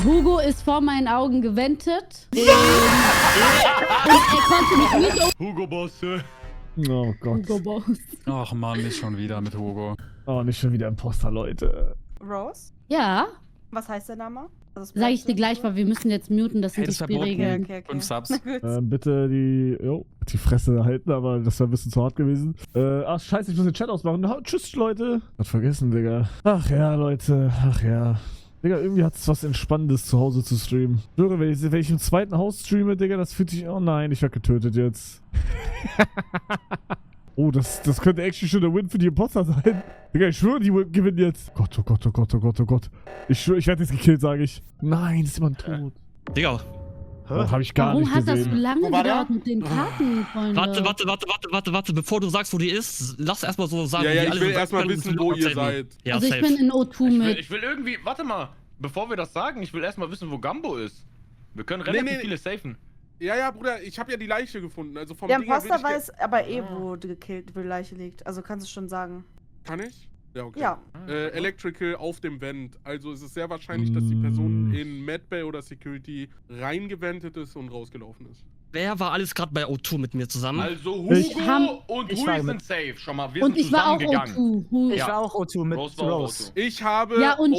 Hugo ist vor meinen Augen gewendet. Und er konnte mich nicht Hugo Boss. Oh Gott. Hugo Boss. Ach man, nicht schon wieder mit Hugo. Oh, nicht schon wieder Imposter, Leute. Rose? Ja, Was heißt der Name? Also sag ich dir gleich, weil wir müssen jetzt muten, das sind die das ist verboten. Spielregeln. Okay. 5 Subs. Na gut. Bitte die Fresse halten, aber das wäre ein bisschen zu hart gewesen. Ach, scheiße, ich muss den Chat ausmachen. Tschüss, Leute. Hat vergessen, Digga. Ach ja, Leute. Ach ja. Digga, irgendwie hat es was Entspannendes zu Hause zu streamen. Ich schwöre, wenn ich im zweiten Haus streame, Digga, das fühlt sich... Oh nein, ich werde getötet jetzt. Oh, das könnte actually schon der Win für die Imposter sein. Digga, ich schwöre, die gewinnen jetzt. Gott, oh Gott, oh Gott, oh Gott, oh Gott. Ich schwöre, ich werde jetzt gekillt, sage ich. Nein, ist jemand tot. Digga. Oh, hab ich gar nicht Warum hat das so gesehen. lange gedauert mit den Karten, Freunde? Warte, bevor du sagst, wo die ist, lass erstmal so sagen, Ja, wie ich alle will so erstmal können, wissen, wo ihr erzählen. seid. Ja, Also ich safe. bin in O2 mit. Ich will irgendwie, warte mal, bevor wir das sagen, ich will erstmal wissen, wo Gambo ist. Wir können relativ viele safen. Ja, Bruder, ich habe ja die Leiche gefunden. Also vom Der Ding her Imposter bin ich weiß aber wo die Leiche liegt. Also kannst du schon sagen. Kann ich? Ja, okay. Ja. Electrical auf dem Vent. Also es ist sehr wahrscheinlich, dass die Person in Medbay oder Security reingewendet ist und rausgelaufen ist. Wer war alles gerade bei O2 mit mir zusammen? Also Hugo und Hui sind safe. Schon mal, wir Und sind ich war auch zusammengegangen. O2. Ich war auch O2 mit Rose war auch Rose. O2. Ich habe... Ja, und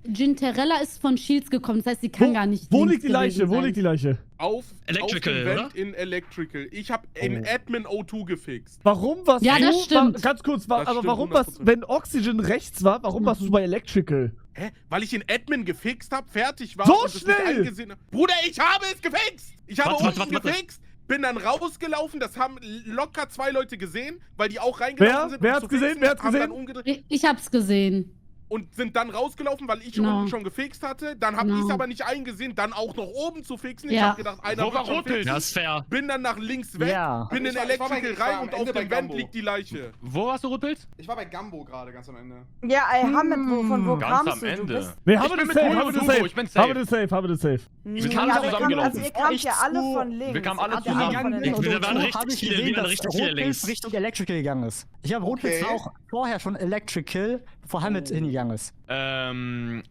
Ginterella ist von Shields gekommen, das heißt, sie kann gar nicht. Wo links liegt die Leiche? gewesen Wo sein. liegt die Leiche? auf Electrical, dem Vent oder? in Electrical. Ich habe in Admin O2 gefixt. Warum warst Ja, du... das stimmt. Ganz kurz, Das aber stimmt warum warst 100%. wenn Oxygen rechts war, warum warst du bei Electrical? Hä? Weil ich in Admin gefixt habe, fertig war So und es nicht schnell! eingesehen hab. Bruder, ich habe es gefixt! Ich habe Warte. unten gefixt, bin dann rausgelaufen, das haben locker 2 Leute gesehen, weil die auch reingelaufen sind. Wer um hat's zu gesehen? fixen, Wer hat's haben gesehen? dann umgedreht Ich hab's gesehen. und sind dann rausgelaufen, weil ich Genau. unten schon gefixt hatte. Dann habe Genau. ich es aber nicht eingesehen, dann auch noch oben zu fixen. Ich Ja. habe gedacht, einer Wo war wird schon Rotpilz? fixen. Ja, ist fair. Bin dann nach links weg, Ja. bin in Ich war Electrical bei- ich war rein am und auf Ende bei dem Vent Gambo. liegt die Leiche. Wo hast du Rotpilz? Ich war bei Gambo gerade ganz am Ende. Ja, Hamid, von wo Ganz kamst am du? Du Ende. bist... Nee, Ich haben wir bin das mit safe, Hugo haben wir das und Hugo, safe. ich bin safe. Haben wir das safe, haben wir das safe. Wir kamen aber zusammengelaufen. also ihr kamt ja alle zu- von links. Wir kamen Ihr alle kamt ja alle zusammen. von links. Wir waren habe richtig ich viele, gesehen, wir waren dass richtig viele Rotpilz links. Richtung Electrical gegangen ist. Ich habe Rotpilz Okay. auch vorher schon Electrical, bevor Hamid hingegangen ist.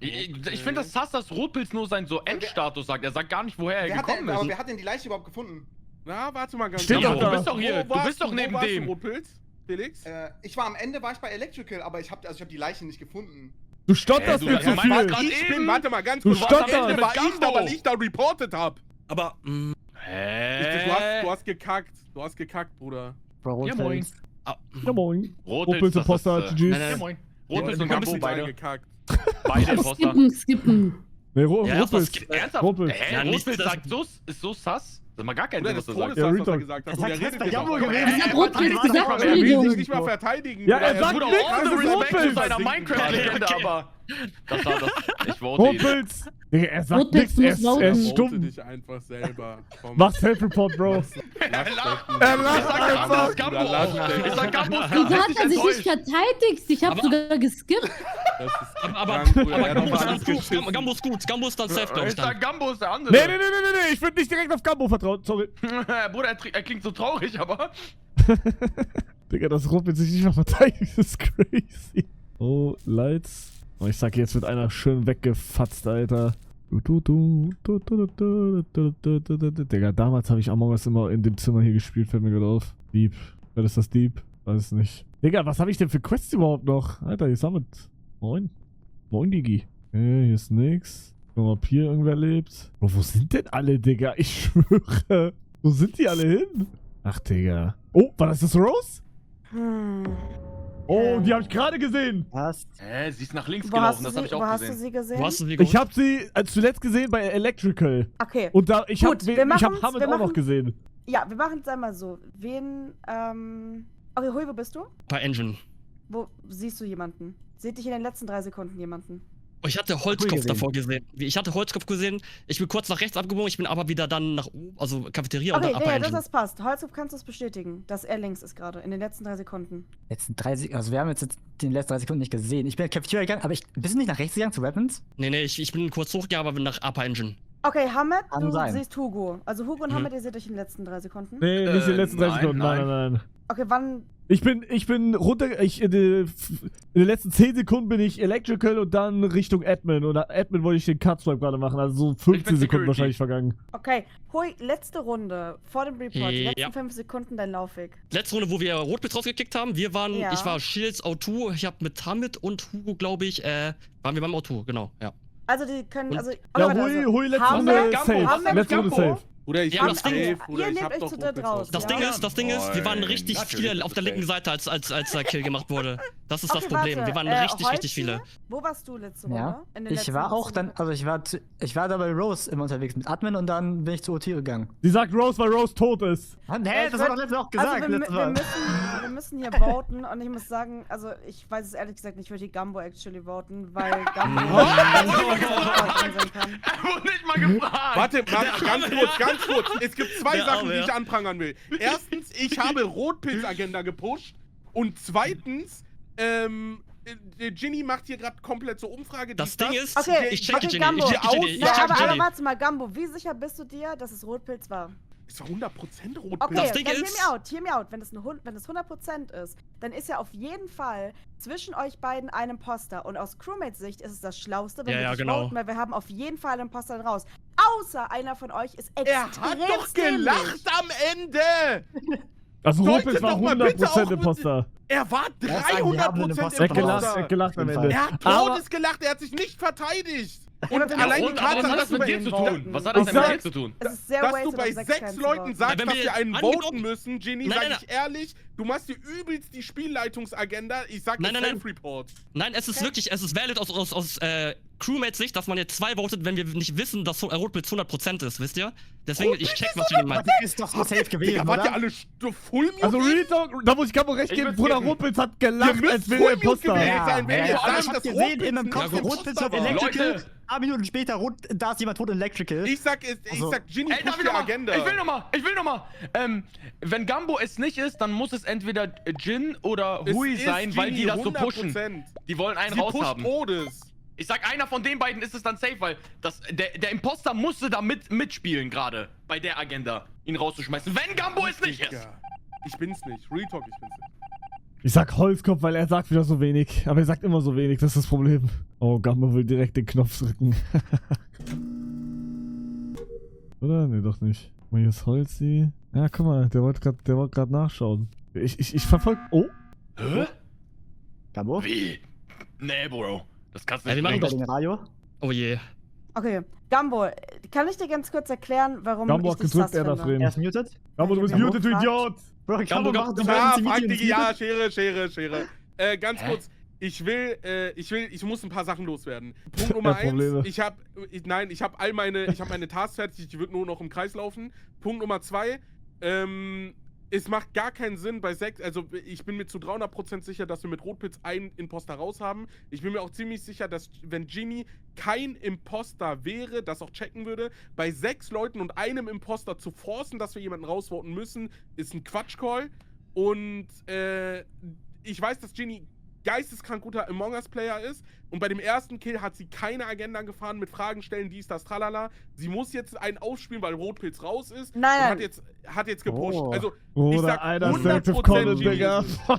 Ich finde das sass, dass Rotpilz nur seinen so Endstatus sagt. Er sagt gar nicht, woher er gekommen Aber ist. wer hat denn die Leiche überhaupt gefunden? Na, warte mal ganz Steht kurz. doch Du da. bist doch hier, Wo du bist warst doch neben wo warst dem. Du, Rotpilz? Felix? Ich war am Ende, war ich bei Electrical, aber ich habe die Leiche nicht gefunden. Du stotterst du- mir du zu meinst viel. grad- Ich bin, eben. warte mal ganz Du kurz. Am stotterst. Ende war ich da, Gambo. weil ich da reportet hab. Aber, Du hast gekackt. Du hast gekackt, Bruder. Bro, Ja, moin. Rotpilz. Ja, moin. Rotpilz, Rotpilz das Imposter, ist, GG's. nein, Ja, moin. Ja, Rotpilz und wir haben Gambo, beide beide. gekackt. Beide Imposter. Skippen. Nee, Ja, was Rotpilz. gibt- Ernsthaft? Rotpilz. Hä? Ja, nicht, Rotpilz dass- sagt so, ist so sass? Das ist mal gar kein Bruder, Sinn, das was er sagt. Todessaß, Ja, was er Retalk. gesagt hat. Er Und er sagt, redet der jetzt Gambo auch. gewesen. Das hat Rotpilz Warte, gesagt, warte, Er will sich Entschuldigung. nicht mal verteidigen. Ja, Bruder. er sagt Bruder, nichts, all das the ist respect zu Rotpilz. seiner Minecraft-Legende, aber... Das war das... Ich vote ihn. Rotpilz. Digga, er sagt Rotpilz nichts, muss er ist voten. stumm. Vote dich einfach selber. Komm. Mach Self-Report, Bro. Er lacht. Er lacht Ich sag einfach. Gambo ist Gambo auch. Ich sag Gambo ist Wieso Gambo. hat er sich nicht verteidigt? Ich hab sogar geskippt. Das ist aber krank, Bruder. Er hat Gambo noch ist alles gut. geschissen. Gambo ist gut. Gambo ist dann safe, glaube ich. Ich sag Dann. Gambo ist der andere. Nee, ich würde nicht direkt auf Gambo vertrauen, sorry. Bruder, er klingt so traurig, aber... Digga, das Rotpilz sich nicht mal verteidigt, das ist crazy. Oh, Lights. Oh, ich sag, jetzt wird einer schön weggefatzt, Alter. Digga, damals habe ich Among Us immer in dem Zimmer hier gespielt, fällt mir gerade auf. Deep. Wer ist das Deep? Weiß es nicht. Digga, was habe ich denn für Quests überhaupt noch? Alter, hier ist Summit. Moin. Moin, Digi. Okay, hier ist nix. Guck mal, ob hier irgendwer lebt. Bro, wo sind denn alle, Digga? Ich schwöre. Wo sind die alle hin? Ach, Digga. Oh, war das Rose? Oh, die habe ich gerade gesehen. Was? Sie ist nach links Wo hast gelaufen, du das habe ich wo auch hast du gesehen. sie gesehen? Wo hast du sie Ich geholt? habe sie zuletzt gesehen bei Electrical. Okay. Und da, ich habe Gut, wir machen's, hab Hamid wir auch noch machen- gesehen. Ja, wir machen es einmal so. Okay, Hui, wo bist du? Bei Engine. Wo siehst du jemanden? Seht dich in den letzten 3 Sekunden jemanden? Oh, ich hatte Holzkopf gesehen. davor gesehen. Ich hatte Holzkopf gesehen. Ich bin kurz nach rechts abgebogen. Ich bin aber wieder dann nach oben, also Cafeteria Okay, und dann Upper ja, Engine. das passt. Holzkopf, kannst du es bestätigen, dass er links ist gerade, in den letzten 3 Sekunden. Jetzt 3 Sekunden, also wir haben jetzt den letzten 3 Sekunden nicht gesehen. Ich bin in die Cafeteria gegangen, aber bist du nicht nach rechts gegangen zu Weapons? Nee, ich bin kurz hochgegangen, aber bin nach Upper Engine. Okay, Hamid, Kann du sein. siehst Hugo. Also Hugo und Hamid, ihr seht euch in den letzten 3 Sekunden. Nee, nicht in den letzten 3 nein, Sekunden. Nein. Okay, wann Ich bin runter, in den letzten 10 Sekunden bin ich Electrical und dann Richtung Admin. Und Admin wollte ich den Cut-Swipe gerade machen, also so 15 Sekunden Security. wahrscheinlich vergangen. Okay, Hui, letzte Runde vor dem Report. Die Ja. letzten 5 Sekunden dein Laufweg. Letzte Runde, wo wir Rotpilz rausgekickt haben, ich war Shields, O2, ich habe mit Hamid und Hugo, glaube ich, waren wir beim O2, genau, ja. Also die können, also... Ja, warte, Hui, letzte Hamid, Runde Gambo, safe. Hamid, Letzte Runde Gambo. safe. Oder ich Ja, hab das Ding safe, ist, Bruder, ihr ich nehmt hab euch doch zu dritt Rotpilz raus. Das Ja. Ding ist, wir waren Moin. richtig viele auf der linken Seite, als der Kill gemacht wurde. Das ist das Okay, Problem, warte, wir waren richtig Holzi, viele. Wo warst du letzte Runde? Ja. In den Ich letzten war auch 15 dann, also ich war da bei Rose immer unterwegs mit Admin und dann bin ich zu OT gegangen. Sie sagt Rose, weil Rose tot ist. Hä, Ich das war würd- doch letztes Mal auch gesagt. Also letztes Mal. wir müssen hier voten und ich muss sagen, also ich weiß es ehrlich gesagt nicht, ich würde die Gambo actually voten, weil Gambo sein kann. Er wurde nicht mal gefragt. Warte, ganz kurz. Es gibt zwei Der Sachen, Arme, die ja. ich anprangern will. Erstens, ich habe Rotpilz-Agenda gepusht. Und zweitens, Ginny macht hier gerade komplett so Umfrage. Das Ding ist, Okay, ich checke Ginny, Gambo. ich checke Ginny, ich Na, checke aber Ginny. warte mal, Gambo, wie sicher bist du dir, dass es Rotpilz war? Ist doch 100% Rotpilz. Okay, Das Ding dann ist- hear me out. Wenn es 100% ist, dann ist ja auf jeden Fall zwischen euch beiden ein Imposter. Und aus Crewmates-Sicht ist es das Schlauste, wenn Ja, wir ja, dich genau. voten, weil wir haben auf jeden Fall einen Imposter raus. Außer einer von euch ist Er extrem hat doch gelacht am Ende! Also Deutet Rotpilz war doch mal bitte 100% auch- Imposter. Er war Ja, sagen, wir haben einen 300% Er hat gelacht, Imposter. er hat gelacht am Auf jeden Ende. Er hat Aber totesgelacht, er hat sich nicht verteidigt. Ja, Und wir allein müssen- die Und, aber was Tatsache, hat dass das mit dir zu tun? voten. Was hat das Ich denn mit sag- dir zu tun? Es ist sehr dass wasted, du bei auf 6 Fans zu Leuten voten. sagst, wenn dass wir wir einen angenommen- voten müssen, Ginny, Nein, sag nein, ich ehrlich, du machst dir übelst die Spielleitungsagenda. Ich sag dir Nein, nein, nein. Self-Report. Nein, es ist wirklich, es ist valid aus Crewmates-Sicht, dass man jetzt 2 votet, wenn wir nicht wissen, dass Rotpilz 100% ist, wisst ihr? Deswegen, ich check, was Ginny meint. Der ist doch so safe gewesen, Digga, wart ihr oder? alle full mute? Also Real Talk, da muss ich Gambo recht Ich geben, würd's Bruder geben. Rotpilz hat Ihr gelacht, müsst als wäre full er mute gewesen Imposter. sein, wenn ihr aber sagt, ich hab dass gesehen, Rotpilz in meinem ein Kopf, Ja, gut. Rotpilz auf Imposter war. Electrical. Leute. Ein paar Minuten später, da ist jemand tot in Electrical. Ich sag Also- Ginny Ey, darf pusht ich die noch mal? Agenda. Ich will noch mal. Wenn Gambo es nicht ist, dann muss es entweder Jin oder Es Hui ist sein, weil die Ginny, das so pushen. 100%. Die wollen einen Sie pusht raushaben. Todes. Ich sag, einer von den beiden ist es dann safe, weil der Imposter musste da mitspielen gerade bei der Agenda, ihn rauszuschmeißen. Wenn Gambo es nicht ist. Digga. Ich bin's nicht. Real Talk, ich bin's nicht. Ich sag Holzkopf, weil er sagt wieder so wenig. Aber er sagt immer so wenig, das ist das Problem. Oh, Gambo will direkt den Knopf drücken. Oder? Nee, doch nicht. Oh, hier ist Holzi. Ja, guck mal, der wollte grad nachschauen. Ich verfolge. Oh? Hä? Gambo? Wie? Nee, Bro. Das kannst du Ja, nicht wir machen Bei bringen. den Radio? Oh je. Okay, Gambo, kann ich dir ganz kurz erklären, warum Gambo ich hat dich gedrückt, sass er darf finde? reden. Er ist muted? Gambo, du bist Gambo muted, du fragt- Idiot! Bro, Gambo Gambo, macht Ja, das frag Meeting Digi, ja, muted. Schere. Ganz kurz. Ich muss ein paar Sachen loswerden. Punkt Nummer Probleme. 1, ich habe meine Tasks fertig, ich würde nur noch im Kreis laufen. Punkt Nummer 2, es macht gar keinen Sinn bei 6, also ich bin mir zu 300% sicher, dass wir mit Rotpilz einen Imposter raus haben. Ich bin mir auch ziemlich sicher, dass wenn Ginny kein Imposter wäre, das auch checken würde, bei 6 Leuten und einem Imposter zu forcen, dass wir jemanden rausvoten müssen, ist ein Quatschcall. Und ich weiß, dass Ginny geisteskrank guter Among Us-Player ist. Und bei dem ersten Kill hat sie keine Agenda gefahren mit Fragen stellen, dies, das, tralala. Sie muss jetzt einen ausspielen, weil Rotpilz raus ist. Nein. Und hat jetzt gepusht. Oh. Also, ich Oder sag einer 100% Selective Comment, Ginny Digga. ist es.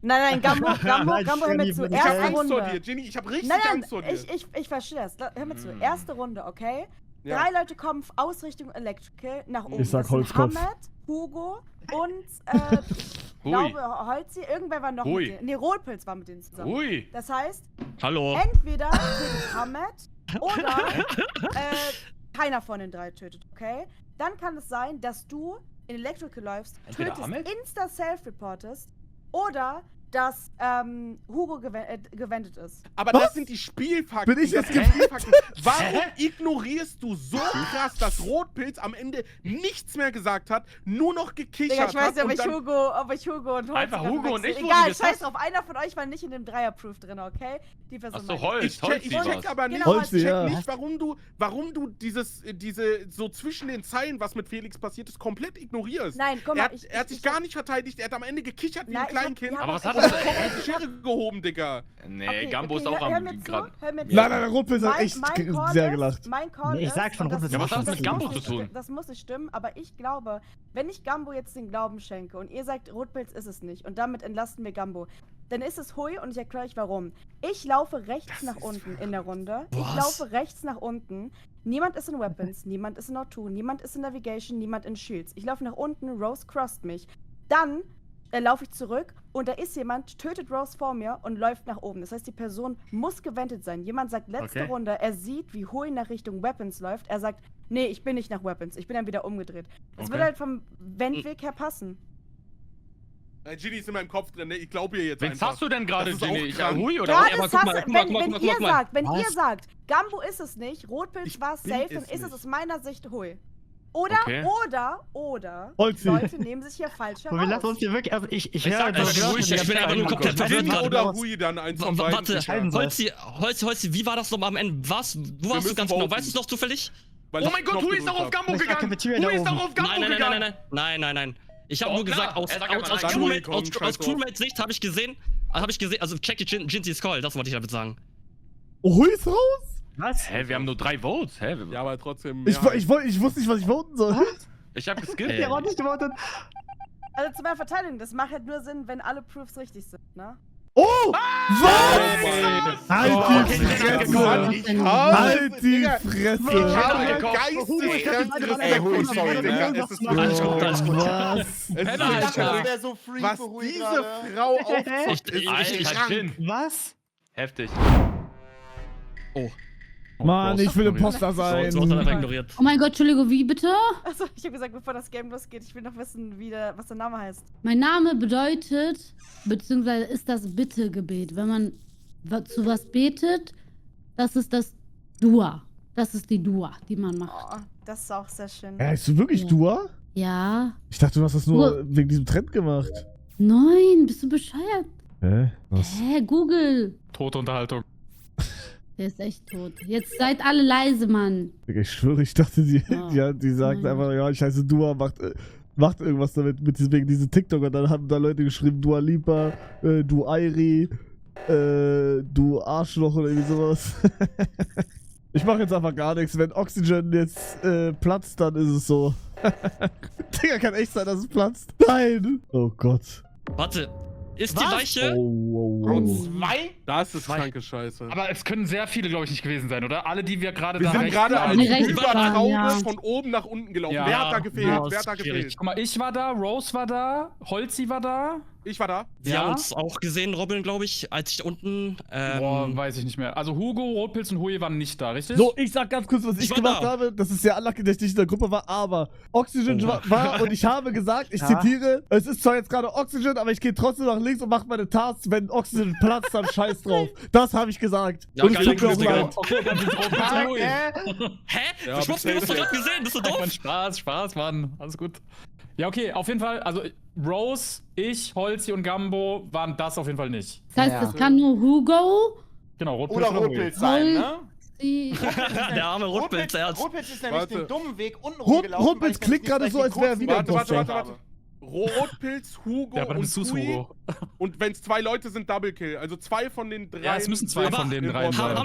Nein, Gambo, Nein, hör mir Jenny, zu. ich Ich hab Erste Angst vor Runde. dir, Ginny. Ich hab richtig Nein, Angst vor dir. ich verstehe das. Hör mir zu. Erste Runde, okay? Ja. 3 Leute kommen aus Richtung Electrical nach oben. Ich sag Das sind Holzkopf. Hamid, Hugo und Hui. glaube Holzi. Irgendwer war noch Hui. mit denen. Nee, Rotpilz war mit denen zusammen. Ui. Das heißt, Hallo. entweder tötet Hamid oder keiner von den 3 tötet, okay? Dann kann es sein, dass du in Electrical läufst, Entweder tötest, Hamid? insta-self-reportest oder dass Hugo gewendet ist. Aber Was? das sind die Spielfakten. Bin ich das jetzt sind die Spielfakten. Warum ignorierst du so krass, dass Rotpilz am Ende nichts mehr gesagt hat, nur noch gekichert Digga, ich weiß hat nicht, und dann ob ich Hugo und Holz Einfach gerade Hugo und wechsle. ich wurden Egal, gesasst. scheiß drauf. Einer von euch war nicht in dem Dreier-Proof drin, okay? Die Person Achso, meine ich. Holz. Ich check war's. aber nicht, Genau, Holzi, ja. nicht warum du diese so zwischen den Zeilen, was mit Felix passiert ist, komplett ignorierst. Nein, guck mal, Er hat sich gar nicht verteidigt, er hat am Ende gekichert wie ein Nein, ich hab- Kleinkind. ja, Aber was ich hat die Schere gehoben, Digga. Nee, Okay, Gambo ist okay, auch hör am mir zu, gerade. hör mir zu. Nein, Rotpilz hat echt Call sehr ist- gelacht. Mein Call Nee, ich ist, sag schon, und Rotpilz Ja, was hat hat das mit Gambo muss zu tun? nicht- Das muss nicht stimmen, aber ich glaube, wenn ich Gambo jetzt den Glauben schenke und ihr sagt, Rotpilz ist es nicht und damit entlasten wir Gambo, dann ist es Hui und ich erkläre euch warum. Ich laufe rechts nach unten in der Runde. Ich Was? laufe rechts nach unten. Niemand ist in Weapons, niemand ist in O2, niemand ist in Navigation, niemand in Shields. Ich laufe nach unten, Rose crossed mich. Dann laufe ich zurück und da ist jemand, tötet Rose vor mir und läuft nach oben. Das heißt, die Person muss gewendet sein. Jemand sagt letzte Okay. Runde, er sieht, wie Hui nach Richtung Weapons läuft. Er sagt, nee, ich bin nicht nach Weapons, ich bin dann wieder umgedreht. Das Okay. würde halt vom Wendweg her passen. Ginny ist in meinem Kopf drin, ne? Ich glaube ihr jetzt Wen einfach. hast du denn gerade, Das ist auch Ginny? Ich krank. Hui oder Ja, was? aber das guck mal, hasse, guck mal, wenn, guck mal, wenn guck ihr mal. sagt, wenn ihr Was? sagt, Gambo ist es nicht, Rotpilz Ich war es bin safe, es dann ist es nicht. aus meiner Sicht Hui. Oder, Okay. oder, Holzi. Leute nehmen sich hier falsch Und wir lassen uns heraus. hier wirklich, also ich Ich höre sag, einfach ruhig, ich bin einfach nur komplett verwirrt Ginny gerade. oder Hui dann, eins von beiden. Warte, sicher. Holzi, wie war das nochmal am Ende? Wo warst müssen du ganz genau? voten. Weißt du es noch zufällig? Weil Oh ich mein Gott, Knopf Hui ist doch gedrückt auf hab. Gambo Ich sag, gegangen. Cafeteria da Hui ist doch oben. auf Gambo gegangen. Nein. Ich habe Doch, nur klar. gesagt, aus Er sagt einfach nein. Crewmate-Sicht habe ich gesehen, also check die Jinxie's Call, das wollte ich damit sagen. Oh, Hui ist raus? Was? Hä, wir haben nur 3 Votes. Hä? Ja, aber trotzdem. Ich wusste nicht, was ich voten soll. Ich hab geskippt. Ey. Ich hab auch nicht gewotet. Also zu meiner Verteidigung, das macht halt nur Sinn, wenn alle Proofs richtig sind, ne? Oh! Was? Halt die Fresse! Halt die Digga, Fresse! Ich habe gekauft. geisteskranken Ey, Hui, sorry, Digga. Es ist Alles gut, alles gut. Was? Es ist dachte, das wirklich verrückt. wäre so free Was für Hui diese gerade. Frau aufzockt, ist Alter, Gin. Was? Heftig. Oh, Mann, ich will Imposter so hast du einfach sein. ignoriert. Oh mein Gott, Entschuldigung, wie bitte? Also ich habe gesagt, bevor das Game losgeht, ich will noch wissen, was der Name heißt. Mein Name bedeutet, beziehungsweise ist das Bittegebet. Wenn man zu was betet, das ist das Dua. Das ist die Dua, die man macht. Oh, das ist auch sehr schön. Bist du wirklich Ja. Dua? Ja. Ich dachte, du hast das nur wegen diesem Trend gemacht. Nein, bist du bescheuert? Hä? Was? Hä, Google. Tote Unterhaltung. Der ist echt tot. Jetzt seid alle leise, Mann. Digga, ich schwöre, ich dachte, die sagt Nein. einfach, ja, ich heiße Dua, macht irgendwas damit, wegen diesem TikTok. Und dann haben da Leute geschrieben, Dua Lipa, du Airi, du Arschloch oder irgendwie sowas. Ich mache jetzt einfach gar nichts. Wenn Oxygen jetzt platzt, dann ist es so. Digga, kann echt sein, dass es platzt. Nein! Oh Gott. Warte, ist die Was? Leiche? Oh. Zwei? Das ist kranke Scheiße. Aber es können sehr viele, glaube ich, nicht gewesen sein, oder? Alle, die wir gerade Wir da sind rechts gerade haben. als rechts Übertraube ja. von oben nach unten gelaufen. Ja. Wer hat da gefehlt? Ja, Wer hat da schwierig. gefehlt? Guck mal, ich war da, Rose war da, Holzi war da. Ich war da. Wir haben uns auch gesehen, Robin, glaube ich, als ich unten. Boah, weiß ich nicht mehr. Also Hugo, Rotpilz und Hui waren nicht da, richtig? So, ich sag ganz kurz, was ich war gemacht da. habe. Das ist sehr unlucky, dass ich nicht in der Gruppe war, aber Oxygen war und ich habe gesagt, ich Ja. zitiere, es ist zwar jetzt gerade Oxygen, aber ich gehe trotzdem nach links und mache meine Tasks. Wenn Oxygen platzt, dann scheiß drauf. Das habe ich gesagt. Ja, und es geile tut mir auch Grüße, geil. leid. Okay, dann sind Rotpilz und Hui. Hä? Ja, ich wusste, du hast doch safe. gerade gesehen, bist du Mann, doof? Spaß, Mann. Alles gut. Ja, okay, auf jeden Fall, also Rose, ich, Holzi und Gambo waren das auf jeden Fall nicht. Das heißt, Ja. das kann nur Hugo. Genau, Rotpilz Oder oder Hui. Rotpilz sein, ne? Die Der arme Rotpilz, er hat. Rotpilz ist nämlich Warte. den dummen Weg unten rumgelaufen. Rotpilz weil ich klickt nämlich gerade nicht so, gleich als wäre den wieder kurzen Imposter. Weg habe. Rotpilz, Hugo Ja, aber dann und bist du's, Hui. Hugo. Und wenn es 2 Leute sind, Double Kill. Also 2 von den 3. Ja, es müssen 2 von den 3 sein.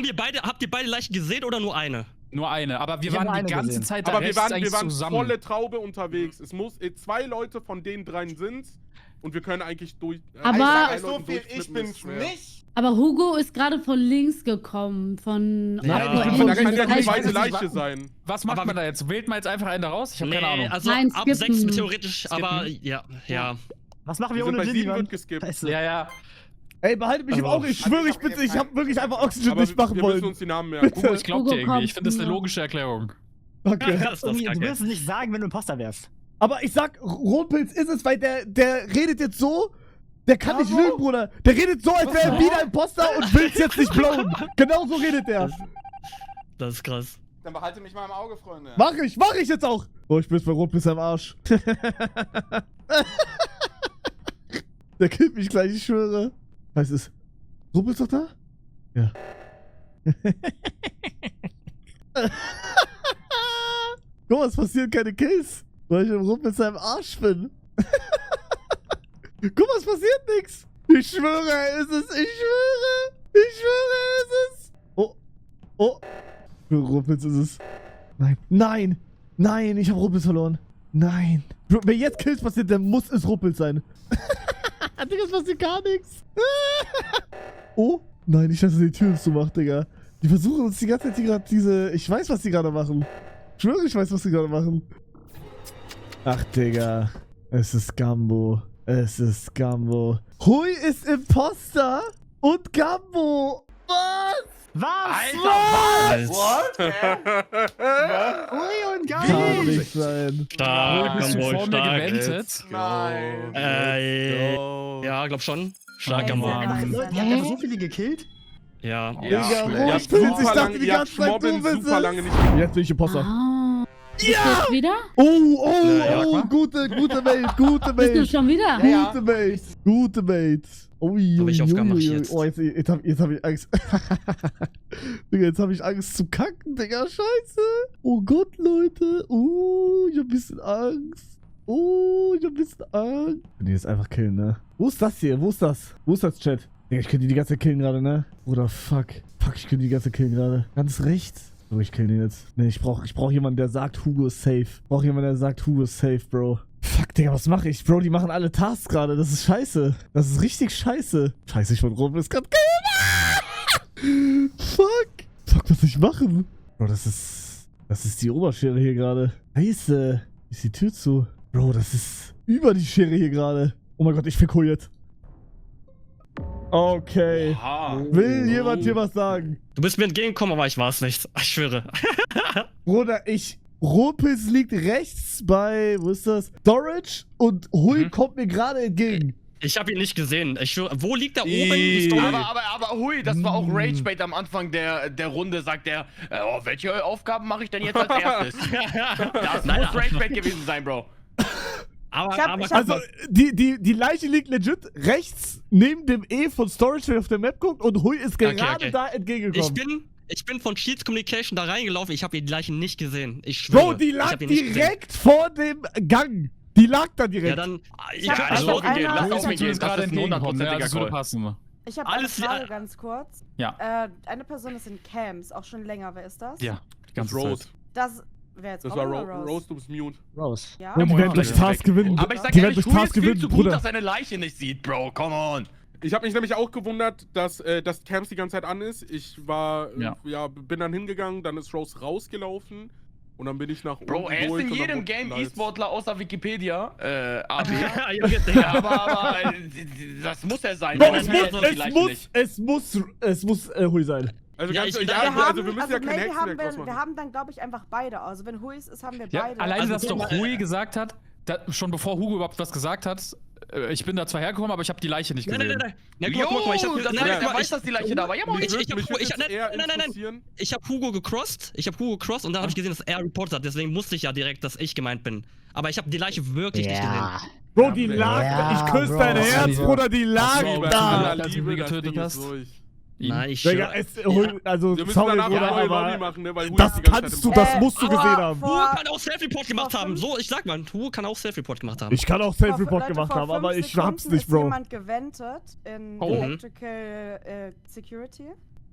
Habt ihr beide Leichen gesehen oder nur eine? Nur eine, aber wir Ich hab waren nur die eine ganze gesehen. Zeit da Aber wir rechts waren eigentlich zusammen. volle Traube unterwegs. Es muss 2 Leute von den 3 sind's. Und wir können eigentlich durch. Aber- Ich sag bei euch so Leuten viel, ich durchflippen bin's ist schwer. nicht. Aber Hugo ist gerade von links gekommen. Von Ja, Aqua ich bin Aber da von kann ja Engine. die ich weiß zweite es nicht, Leiche sein. Was macht Aber man da jetzt? Wählt man jetzt einfach einen da raus? Ich habe keine Ahnung. also Nein, ab skippen. 6 theoretisch, Skippen. aber ja. Was machen Wir wir sind ohne bei Ginny, 7 Mann? wird geskippt. Scheiße. Ja, ja. Ey, behalte mich im Also, Auge. Ich schwöre, ich habe wirklich einfach Oxygen Aber nicht machen wir müssen wollen. uns die Namen merken. Hugo, ich glaub Hugo dir irgendwie. Ich kommt finde das eine nur. logische Erklärung. Okay. Das ist das Du Kacke. wirst es nicht sagen, wenn du Imposter wärst. Aber ich sag, Rotpilz ist es, weil der redet jetzt so. Der kann nicht lügen, Bruder. Der redet so, als wäre er wieder Imposter und will's jetzt nicht blowen. Genau so redet der. Das ist krass. Dann behalte mich mal im Auge, Freunde. Mach ich jetzt auch. Oh, ich bin bei Rotpilz am Arsch. Der killt mich gleich, ich schwöre. Heißt es, Rotpilz doch da? Ja. Guck mal, es passieren keine Kills, weil ich im Rotpilz am Arsch bin. Guck mal, es passiert nichts. Ich schwöre, es ist. Ich schwöre. Ich schwöre, es ist. Oh. Oh. Ruppels ist es. Nein. Nein. Nein, ich habe Ruppels verloren. Nein. Bro, wer jetzt Kills passiert, der muss es Ruppels sein. Digga, es passiert gar nichts. Oh. Nein, ich lasse die Türen zumachen, Digga. Die versuchen uns die ganze Zeit gerade diese... Ich weiß, was die gerade machen. Ich schwöre, ich weiß, was die gerade machen. Ach, Digga. Es ist Gambo. Es ist Gambo. Hui ist Imposter und Gambo. Was? Alter, Ui und Kann Gambo. nicht sein. Stark, Bist du Gambo, vor mir stark. gewendet? Nein. Ja, glaub schon. Stark, Hey, Gambo. sehr nice. Ihr habt einfach so viele gekillt? Ja. Digga, Ihr Ruppels, habt ich super dachte lange, die ihr habt ganze Zeit, du Schmobbin bist super es. lange nicht. Jetzt bin ich Imposter. Ah. Bist du jetzt wieder? Oh, Ja, gute Mate, gute Bist du Mate. schon wieder? Ja. Gute Mate. Gute Mate. Ui, Hab ich aufgemacht ui, ui. jetzt. Oh, jetzt hab ich Angst. Digga, jetzt hab ich Angst zu kacken, Digga. Scheiße. Oh Gott, Leute. Ich hab ein bisschen Angst. Ich hab ein bisschen Angst. Ich kann die jetzt einfach killen, ne? Wo ist das hier? Wo ist das? Wo ist das, Chat? Digga, ich könnte die ganze Zeit killen gerade, ne? Oder fuck. Fuck, ich könnte die ganze Zeit killen gerade. Ganz rechts. Oh, ich kill den jetzt. Ne, ich brauch jemanden, der sagt, Hugo ist safe. Ich brauch jemanden, der sagt, Hugo ist safe, Bro. Fuck, Digga, was mache ich? Bro, die machen alle Tasks gerade. Das ist scheiße. Das ist richtig scheiße. Scheiße, ich wurde Ruppels gerade killen. Fuck. Fuck, was soll ich machen? Bro, das ist die Oberschere hier gerade. Scheiße. Ist die Tür zu? Bro, das ist über die Schere hier gerade. Oh mein Gott, ich fick jetzt. Okay. Oha. Will jemand hier was sagen? Du bist mir entgegengekommen, aber ich war's nicht. Ich schwöre. Bruder, Ruppels liegt rechts bei, wo ist das? Storage und Hui kommt mir gerade entgegen. Ich habe ihn nicht gesehen. Ich schwöre. Wo liegt da oben? Ih. Story? Aber hui, das war auch Ragebait am Anfang der Runde, sagt er, oh, welche Aufgaben mache ich denn jetzt als erstes? Das Nein, muss Ragebait gewesen sein, Bro. Aber, Ich hab- Also, die Leiche liegt legit rechts neben dem E von Storage, der auf der Map guckt und Hui ist gerade okay. da entgegengekommen. ich bin von Shields Communication da reingelaufen. Ich habe die Leichen nicht gesehen. Ich schwöre. Bro, die Ich lag hab ihn nicht gesehen. direkt vor dem Gang. Die lag da Ja, direkt. dann. Ich hab- lass ich hab auch gehen, einer- lass Du auch bist mir gehen. jetzt Das gerade ist ein entgegengekommen, ne? Also es 100%iger würde Call. passen. Ich habe Alles- eine Frage ja. ganz kurz. Ja. Eine Person ist in Camps, auch schon länger. Wer ist das? Ja, die ganze Rose. Zeit. Das wäre jetzt Das war Robin oder Rose, du bist mute. Rose. Ja. Und die Ja, werden durch Bruder. Task gewinnen. Aber ich sag die werden ehrlich, durch Hui Task ist viel gewinnen, zu gut, Bruder. dass er eine Leiche nicht sieht, Bro. Come on. Ich habe mich nämlich auch gewundert, dass Camps die ganze Zeit an ist. Ich war, bin dann hingegangen, dann ist Rose rausgelaufen und dann bin ich nach Bro, unten er ist durch in und dann jedem wurde Game Lights. E-Sportler außer Wikipedia, AB. Ja, Junge, Digga. Ja, aber das muss er sein. Bro, weil es dann hält er die Leiche nicht. muss Hui sein. Also, Ja, ganz, ich- ja, wir also wir müssen ja kein maybe Hexenwerk haben draus wir machen. haben dann, glaube ich, einfach beide. Also wenn Huis ist, haben wir Ja, beide. alleine, Also, dass guck doch mal, Hui gesagt hat, schon bevor Hugo überhaupt was gesagt hat, ich bin da zwar hergekommen, aber ich habe die Leiche nicht Nein, gesehen. nein, nein. Jo, guck mal, ich hab, das nein, heißt, guck er mal, weiß, dass die Leiche da war. Ja, moin. ich hab Mich würde nein, eher nein, nein, nein. interessieren. Ich habe Hugo gecrossed. Und dann habe ich gesehen, dass er reportet hat. Deswegen wusste ich ja direkt, dass ich gemeint bin. Aber ich habe die Leiche wirklich nicht gesehen. Bro, die lag, Ja, ich küsse Bro. dein Das Herz, ist Bruder, die lag so, Bei da. aller als du Liebe, ihn das getötet Ding hast. ist durch. Nein, ich Digga, also, Wir müssen sorry, danach Bruder, eine neue Lobby aber machen, ne? Weil Hui das ist die ganze Zeit kannst im du, das Äh, musst du gesehen vor- haben. Hugo vor- kann auch Self-Report gemacht vor haben. fünf- So, ich sag mal, Hugo kann auch Self-Report gemacht haben. Ich kann auch Self-Report gemacht haben, aber ich hab's nicht, Ist Bro. jemand gewendet in Oh. Electrical Security.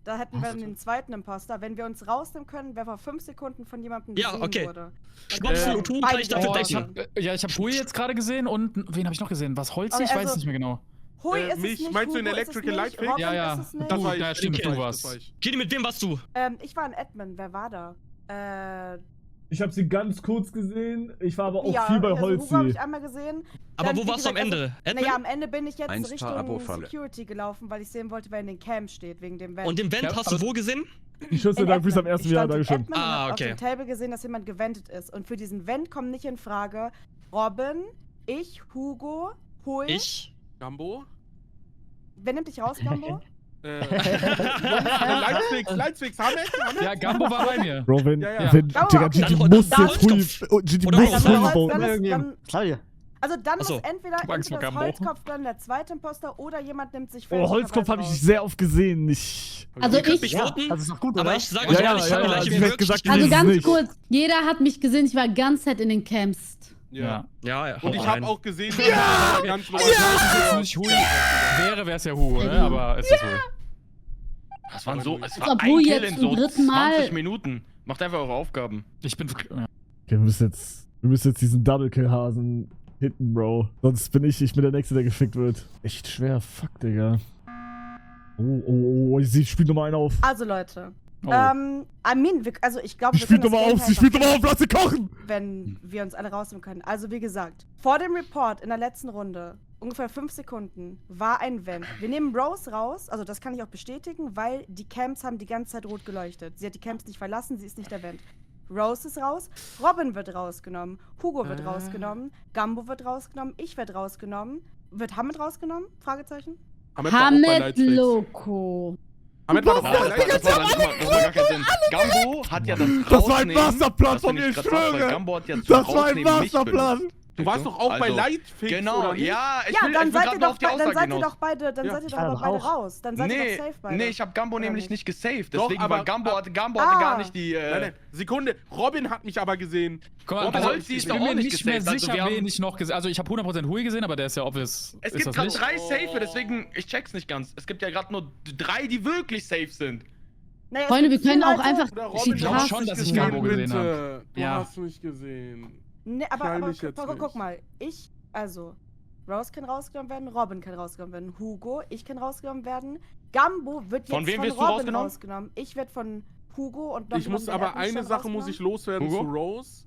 Da hätten wir den zweiten Imposter. Wenn wir uns rausnehmen können, wer vor 5 Sekunden von jemandem Ja, gesehen okay. wurde. Schnopfen und Hugo kann ich dafür Oh, ich denken. hab Hui jetzt gerade gesehen und wen habe ich noch gesehen? Was Holzi? Okay, Ich weiß also- es nicht mehr genau. Hui ist mich- es nicht, meinst du in Hugo ist es Electrical nicht, Lightfix? Robin Ja, ja. ist es nicht. Das war ich. Ja, stimmt, Okay. du Das warst. war ich. Gini, mit wem warst du? Ich war ein Admin. Wer war da? Ich habe sie ganz kurz gesehen, ich war aber Ja, also Hugo habe ich einmal gesehen. Aber Dann, wo wie warst du am gesagt, Ende? Naja, am Ende bin ich jetzt 1 Richtung Abo-Falle. Security gelaufen, weil ich sehen wollte, wer in den Cam steht, wegen dem Vent. Und den Vent Ja, hast du aber- wo gesehen? Ich schütze In Dank fürs am Admin. ersten Ich Jahr, stand in Dankeschön. Admin und Ah, hab okay. auf dem Table gesehen, dass jemand gewendet ist. Und für diesen Vent kommt nicht in Frage Robin, ich, Hugo, Hui. Ich? Gambo? Wer nimmt dich raus, Gambo? Lightfix, Hamek? Ja, Gambo war bei mir. Bro, wenn, Ja, ja. wenn, Dauer. Digga, Gigi Dann- muss dann jetzt Hui, Holzkopf. Gigi Oder muss Holz. Hui Holz, voten. dann, Claudia. also dann Ach so. muss entweder Angst vor das Gambo. Holzkopf dann der zweite Imposter oder jemand nimmt sich Oh, Holzkopf habe ich raus. sehr oft gesehen. Ich. Also Ihr könnt ich, mich Ja, voten, das ist doch gut, aber oder? ich sage Ja, euch ja, ehrlich, ich ja, habe die ja, Leiche ich hätte wirklich gesagt, nicht also ist ganz nicht. kurz, jeder hat mich gesehen, ich war ganz Zeit in den Camps. Ja. Ja, ja. Und ich hau habe rein. auch gesehen, wie er ganz normal Das ist nicht Hui. wäre es ja Hugo, ne? Aber ist das wohl. Das waren so, es Als war ob ein Wu Kill jetzt in zum so dritten Mal- 20 Minuten. Macht einfach eure Aufgaben. Ich bin. Ja. Okay, wir müssen jetzt diesen Double-Kill-Hasen hitten, Bro. Sonst bin ich der Nächste, der gefickt wird. Echt schwer. Fuck, Digga. Oh, sie spielt nochmal einen auf. Also Leute, Oh. Armin, also ich glaube, Sie spielt nochmal auf, sie spielt nochmal auf, lass sie kochen! wenn wir uns alle rausnehmen können. Also wie gesagt, vor dem Report in der letzten Runde, ungefähr 5 Sekunden, war ein Vent. Wir nehmen Rose raus, also das kann ich auch bestätigen, weil die Camps haben die ganze Zeit rot geleuchtet. Sie hat die Camps nicht verlassen, sie ist nicht der Vent. Rose ist raus, Robin wird rausgenommen, Hugo wird rausgenommen, Gambo wird rausgenommen, ich werde rausgenommen. Wird Hamid rausgenommen? Fragezeichen? Hamid war auch bei Hamid Lightfix. Loco. Hamid war doch Das auch bei war Lightfix. gar keinen Sinn. Gambo hat ja das Das war ein Rausnehmen- Masterplan das von find mir, ich ich krass, weil schwöre. Gambo hat ja zum Das war ein Rausnehmen nicht Masterplan! benutzt. Du warst doch auch bei Also, Lightfix, Genau, oder nicht? ja, ich Ja, will dann seid grad ihr nur doch, auf die dann Aussage seid ihr hinaus. doch beide, dann Ja. seid ihr doch Ja, aber beide auch. raus. Dann seid ihr Nee, doch safe beide. nee, ich hab Gambo Oder nämlich nicht? nicht gesaved. Doch, Deswegen, aber- weil Gambo hatte Ah. gar nicht die. Nein, Sekunde. Robin hat mich aber gesehen. Guck mal, Robin also, Holzi ich ist bin doch auch mir nicht nicht mehr gesaved, also sicher, wir haben- wen ich noch gesehen. Also ich habe 100% Hui gesehen, aber der ist ja obvious. Es ist gibt das gerade nicht? 3 Safe, deswegen, ich check's nicht ganz. Es gibt ja gerade nur 3, die wirklich safe sind. Naja, es Freunde, wir gibt können viele auch Leute- einfach Oder die Robin, du glaub hast Tasks schon, mich dass ich gesehen, Gambo gesehen bitte. hab. Du Ja. hast mich gesehen. Nee, aber Knall mich jetzt guck nicht. mal. Also, Rose kann rausgenommen werden, Robin kann rausgenommen werden, Hugo, ich kann rausgenommen werden, Gambo wird jetzt Von wem wirst du Robin rausgenommen? Ich werde von Hugo und noch Ich muss jemandem, der aber Erdnussstein eine Sache muss ich loswerden Hugo? zu Rose.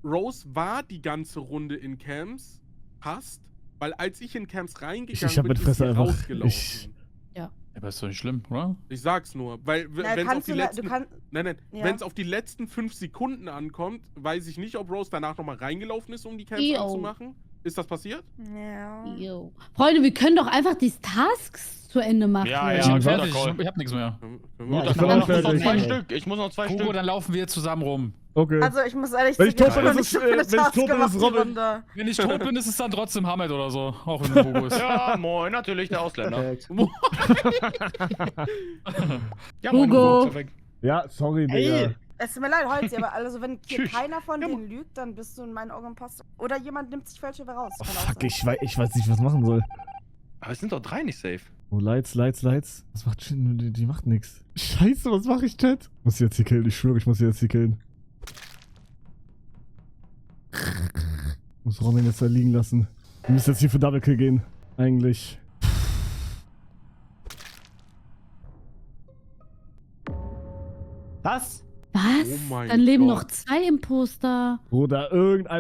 Rose war die ganze Runde in Camps. Passt. Weil als ich in Camps reingegangen Ich hab bin, mit ist Fresse sie einfach- rausgelaufen. Aber ist doch nicht schlimm, oder? Ich sag's nur, weil Na, wenn es auf kannst die du, letzten du kannst, Nein, Ja. wenn es auf die letzten 5 Sekunden ankommt, weiß ich nicht, ob Rose danach nochmal reingelaufen ist, um die Camps Yo. anzumachen. Ist das passiert? ja. Yo. Freunde, wir können doch einfach die Tasks zu Ende machen. Ja, Ich ja, bin guter fertig, Call. ich hab nichts mehr. Können Ja, wir- ich bin Ich auch muss noch fertig. 2 Stück. Ich muss noch 2 Hugo, Stück. dann laufen wir zusammen rum. Okay. Also ich muss ehrlich Wenn ich tot bin, noch ist nicht es, so viele wenn ich Tasks tot bin, gemacht ist die Robin. Runde. Wenn ich tot bin, ist es dann trotzdem Hamid oder so. Auch wenn Hugo ist. Ja, moin, natürlich, der Ausländer. Perfekt. Ja, moin, Hugo. Perfekt. Ja, sorry, Digga. Es tut mir leid, Holzi, aber also wenn hier Tschüss. keiner von Ja, denen lügt, dann bist du in meinen Augen Imposter. Oder jemand nimmt sich falsch raus. Oh, Kann auch fuck, sein. ich weiß nicht, was ich machen soll. Aber es sind doch 3 nicht safe. Oh, Lights. Was macht Shin? Die macht nix. Scheiße, was mache ich, Chat? Muss sie jetzt hier killen, ich schwöre, ich muss sie jetzt hier killen. Muss Robin jetzt da liegen lassen. Wir müssen jetzt hier für Double Kill gehen. Eigentlich. Was? Was? Oh mein Dann leben Gott. noch 2 Imposter. Oder